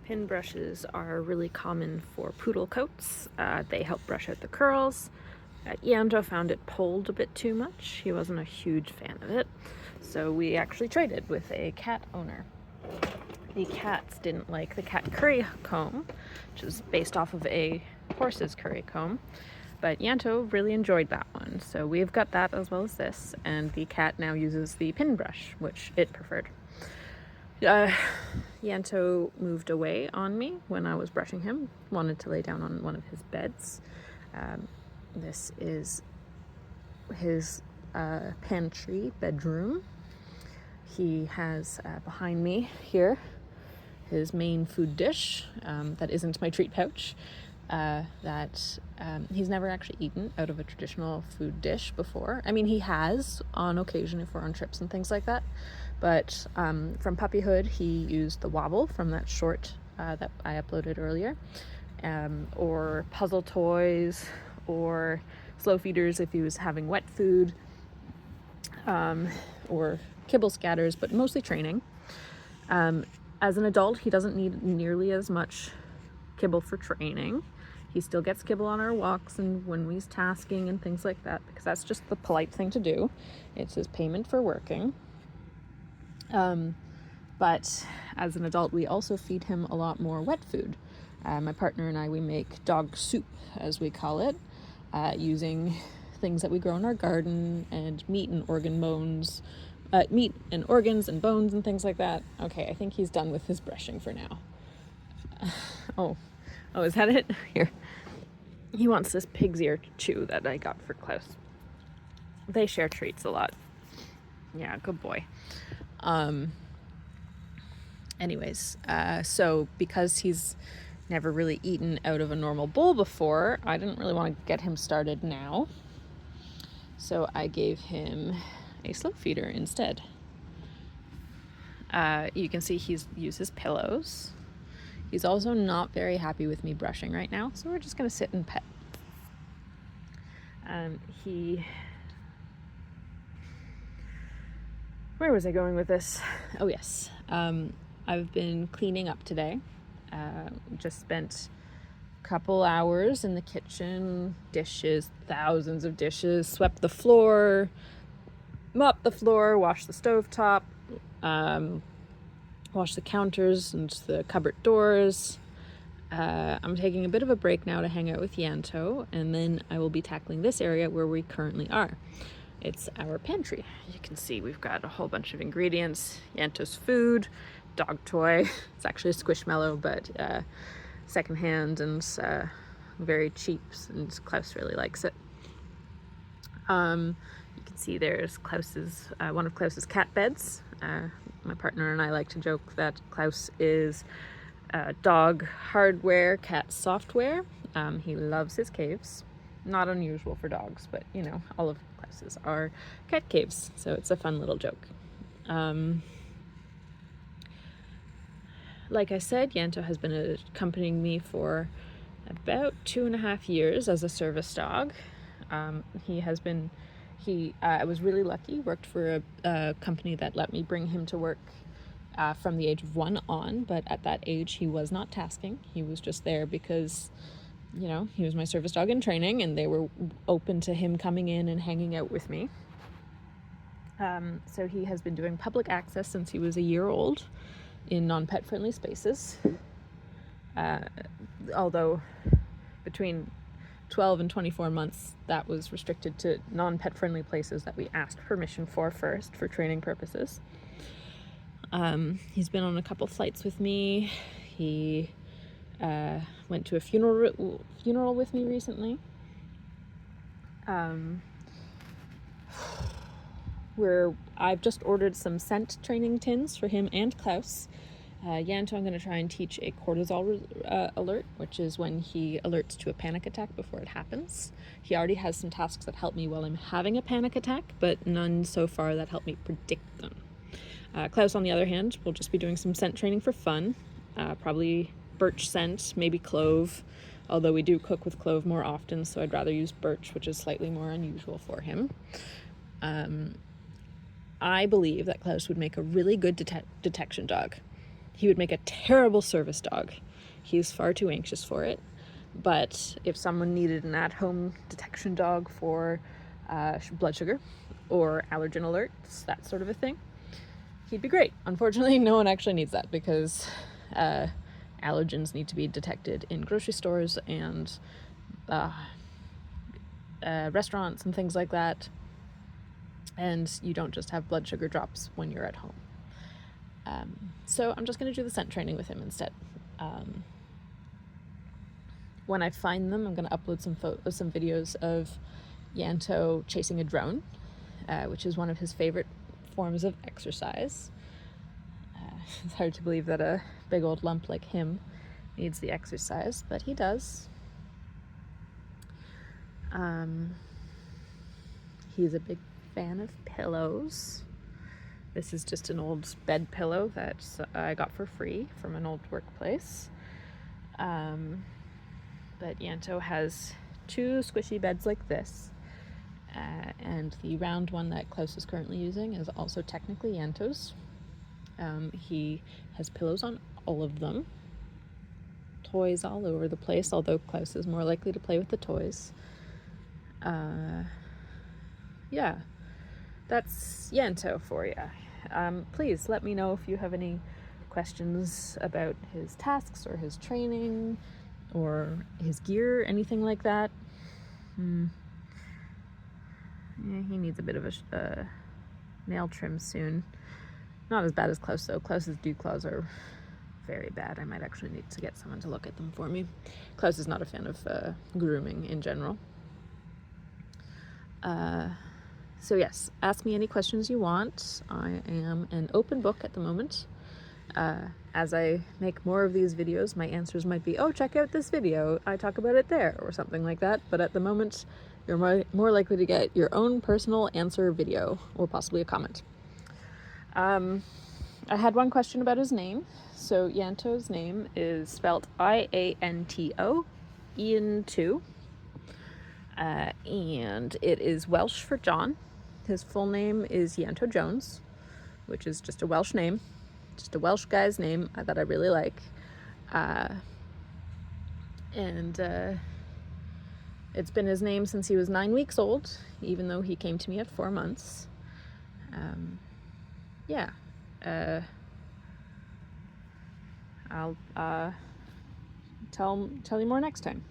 Pin brushes are really common for poodle coats. They help brush out the curls. Ianto found it pulled a bit too much. He wasn't a huge fan of it. So we actually traded with a cat owner. The cats didn't like the cat curry comb, which is based off of a horse's curry comb. But Ianto really enjoyed that one. So we've got that as well as this. And the cat now uses the pin brush, which it preferred. Ianto moved away on me when I was brushing him, wanted to lay down on one of his beds. This is his pantry bedroom. He has behind me here his main food dish that isn't my treat pouch, that he's never actually eaten out of a traditional food dish before. I mean, he has on occasion if we're on trips and things like that, but from puppyhood he used the wobble from that short that I uploaded earlier, or puzzle toys, or slow feeders if he was having wet food, or kibble scatters, but mostly training. As an adult, he doesn't need nearly as much kibble for training. He still gets kibble on our walks and when he's tasking and things like that, because that's just the polite thing to do. It's his payment for working. But as an adult, we also feed him a lot more wet food. My partner and I, we make dog soup, as we call it, using things that we grow in our garden and meat and organs and bones and things like that. Okay, I think he's done with his brushing for now. Oh, is that it? Here. He wants this pig's ear to chew that I got for Klaus. They share treats a lot. Yeah, good boy. Anyways, so because he's never really eaten out of a normal bowl before, I didn't really want to get him started now. So I gave him a slow feeder instead. You can see he uses pillows. He's also not very happy with me brushing right now, so we're just going to sit and pet. Where was I going with this? Oh, yes. I've been cleaning up today. Just spent a couple hours in the kitchen, dishes, thousands of dishes, swept the floor, mopped the floor, washed the stovetop, wash the counters and the cupboard doors. I'm taking a bit of a break now to hang out with Ianto, and then I will be tackling this area where we currently are. It's our pantry. You can see we've got a whole bunch of ingredients. Ianto's food, dog toy. It's actually a Squishmallow, but secondhand and very cheap, and Klaus really likes it. You can see there's one of Klaus's cat beds. My partner and I like to joke that Klaus is dog hardware, cat software. He loves his caves. Not unusual for dogs, but you know, all of Klaus's are cat caves, so it's a fun little joke. Like I said, Ianto has been accompanying me for about 2.5 years as a service dog. I was really lucky, worked for a company that let me bring him to work from the age of 1 on, but at that age he was not tasking. He was just there because, you know, he was my service dog in training and they were open to him coming in and hanging out with me. So he has been doing public access since he was a year old in non-pet friendly spaces. Although between 12 and 24 months, that was restricted to non-pet friendly places that we asked permission for first for training purposes. He's been on a couple flights with me. He went to a funeral with me recently. I've just ordered some scent training tins for him and Klaus. Ianto, I'm going to try and teach a cortisol alert, which is when he alerts to a panic attack before it happens. He already has some tasks that help me while I'm having a panic attack, but none so far that help me predict them. Klaus, on the other hand, will just be doing some scent training for fun. Probably birch scent, maybe clove, although we do cook with clove more often, so I'd rather use birch, which is slightly more unusual for him. I believe that Klaus would make a really good detection dog. He would make a terrible service dog. He's far too anxious for it. But if someone needed an at-home detection dog for blood sugar or allergen alerts, that sort of a thing, he'd be great. Unfortunately, no one actually needs that because allergens need to be detected in grocery stores and restaurants and things like that. And you don't just have blood sugar drops when you're at home. So I'm just going to do the scent training with him instead. When I find them, I'm going to upload some videos of Ianto chasing a drone, which is one of his favorite forms of exercise. It's hard to believe that a big old lump like him needs the exercise, but he does. He's a big fan of pillows. This is just an old bed pillow that I got for free from an old workplace. But Ianto has 2 squishy beds like this. And the round one that Klaus is currently using is also technically Ianto's. He has pillows on all of them. Toys all over the place, although Klaus is more likely to play with the toys. Yeah, that's Ianto for you. Please let me know if you have any questions about his tasks or his training or his gear, anything like that. He needs a bit of a nail trim soon. Not as bad as Klaus though. Klaus's dew claws are very bad. I might actually need to get someone to look at them for me. Klaus is not a fan of grooming in general. So yes, ask me any questions you want. I am an open book at the moment. As I make more of these videos, my answers might be, oh, check out this video, I talk about it there, or something like that. But at the moment, you're more likely to get your own personal answer video, or possibly a comment. I had one question about his name. So Ianto's name is spelled Ianto, Ianto. And it is Welsh for John. His full name is Ianto Jones, which is just a Welsh name, just a Welsh guy's name that I really like. And it's been his name since he was 9 weeks old, even though he came to me at 4 months. Yeah. I'll tell you more next time.